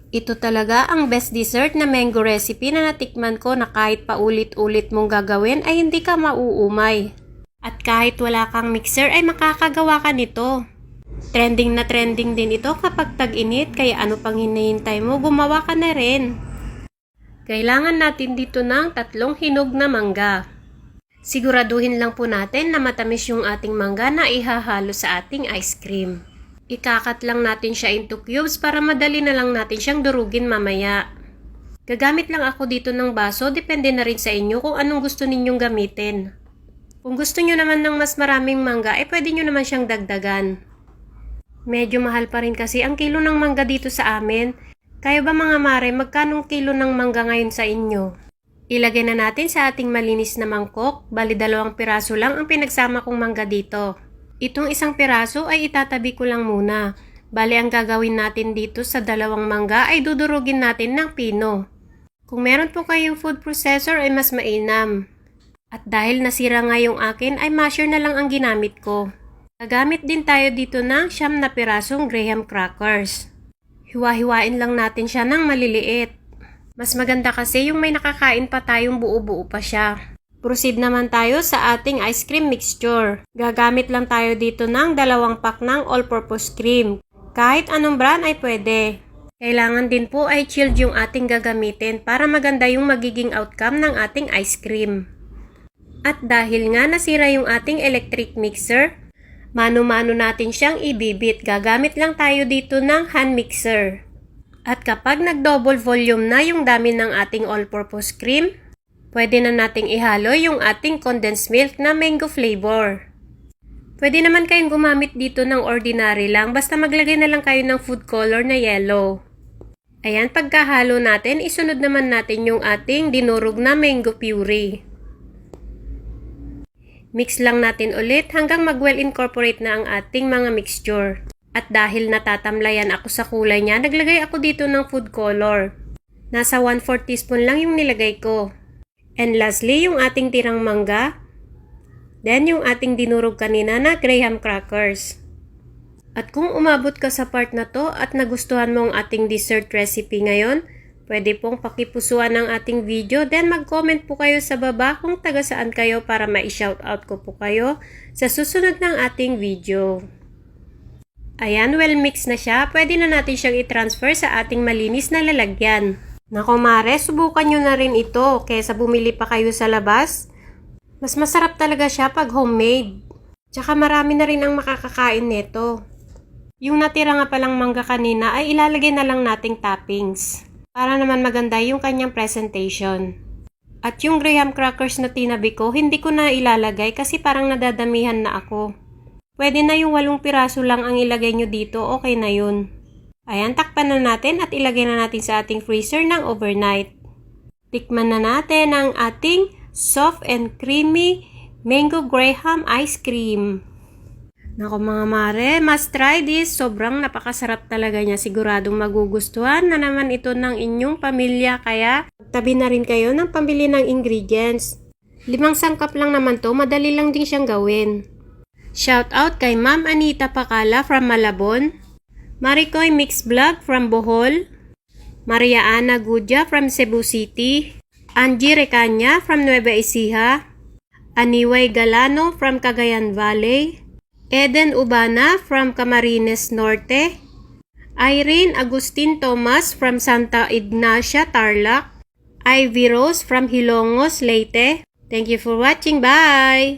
Ito talaga ang best dessert na mango recipe na natikman ko na kahit paulit-ulit mong gagawin ay hindi ka mauumay. At kahit wala kang mixer ay makakagawa ka nito. Trending na trending din ito kapag tag-init kaya ano pang hinihintay mo, gumawa ka na rin. Kailangan natin dito ng 3 hinog na mangga. Siguraduhin lang po natin na matamis yung ating mangga na ihahalo sa ating ice cream. Ikakat lang natin siya into cubes para madali na lang natin siyang durugin mamaya. Gagamit lang ako dito ng baso, depende na rin sa inyo kung anong gusto ninyong gamitin. Kung gusto nyo naman ng mas maraming mangga, pwede nyo naman siyang dagdagan. Medyo mahal pa rin kasi ang kilo ng mangga dito sa amin. Kayo ba mga mare, magkanong kilo ng mangga ngayon sa inyo? Ilagay na natin sa ating malinis na mangkok, bali 2 piraso lang ang pinagsama kong mangga dito. Itong 1 piraso ay itatabi ko lang muna. Bali ang gagawin natin dito sa 2 mangga ay dudurugin natin ng pino. Kung meron po kayong food processor ay mas mainam. At dahil nasira nga yung akin ay masher na lang ang ginamit ko. Gagamit din tayo dito ng 9 na pirasong graham crackers. Hiwa-hiwain lang natin siya ng maliliit. Mas maganda kasi yung may nakakain pa tayong buo-buo pa siya. Proceed naman tayo sa ating ice cream mixture. Gagamit lang tayo dito ng 2 pack ng all-purpose cream. Kahit anong brand ay pwede. Kailangan din po ay chilled yung ating gagamitin para maganda yung magiging outcome ng ating ice cream. At dahil nga nasira yung ating electric mixer, mano-mano natin siyang ibibit. Gagamit lang tayo dito ng hand mixer. At kapag nag-double volume na yung dami ng ating all-purpose cream, pwede na nating ihalo yung ating condensed milk na mango flavor. Pwede naman kayong gumamit dito ng ordinary lang, basta maglagay na lang kayo ng food color na yellow. Ayan, pagkahalo natin, isunod naman natin yung ating dinurog na mango puree. Mix lang natin ulit hanggang mag-well incorporate na ang ating mga mixture. At dahil natatamlayan ako sa kulay niya, naglagay ako dito ng food color. Nasa 1/4 teaspoon lang yung nilagay ko. And lastly, yung ating tirang mangga. Then yung ating dinurog kanina na graham crackers. At kung umabot ka sa part na to at nagustuhan mo ang ating dessert recipe ngayon, pwede pong pakipusuan ang ating video, then mag-comment po kayo sa baba kung taga saan kayo para ma-shoutout ko po kayo sa susunod ng ating video. Ayan, well mix na siya. Pwede na natin siyang i-transfer sa ating malinis na lalagyan. Nako mare, subukan nyo na rin ito kaysa bumili pa kayo sa labas. Mas masarap talaga siya pag homemade. Tsaka marami na rin ang makakakain nito. Yung natira nga palang mangga kanina ay ilalagay na lang nating toppings. Para naman maganda yung kanyang presentation. At yung graham crackers na tinabi ko, hindi ko na ilalagay kasi parang nadadamihan na ako. Pwede na yung 8 piraso lang ang ilagay nyo dito, okay na yun. Ayan, takpan na natin at ilagay na natin sa ating freezer ng overnight. Tikman na natin ang ating soft and creamy mango graham ice cream. Nako mga mare, must try this. Sobrang napakasarap talaga niya. Siguradong magugustuhan na naman ito ng inyong pamilya. Kaya tabi na rin kayo ng pambili ng ingredients. 5 sangkap lang naman to, madali lang din siyang gawin. Shout out kay Ma'am Anita Pacala from Malabon, Maricoy Mix Vlog from Bohol, Maria Ana Gudya from Cebu City, Angie Recanya from Nueva Ecija, Aniway Galano from Cagayan Valley, Eden Ubana from Camarines Norte, Irene Agustin Thomas from Santa Ignacia, Tarlac, Ivy Rose from Hilongos, Leyte. Thank you for watching. Bye!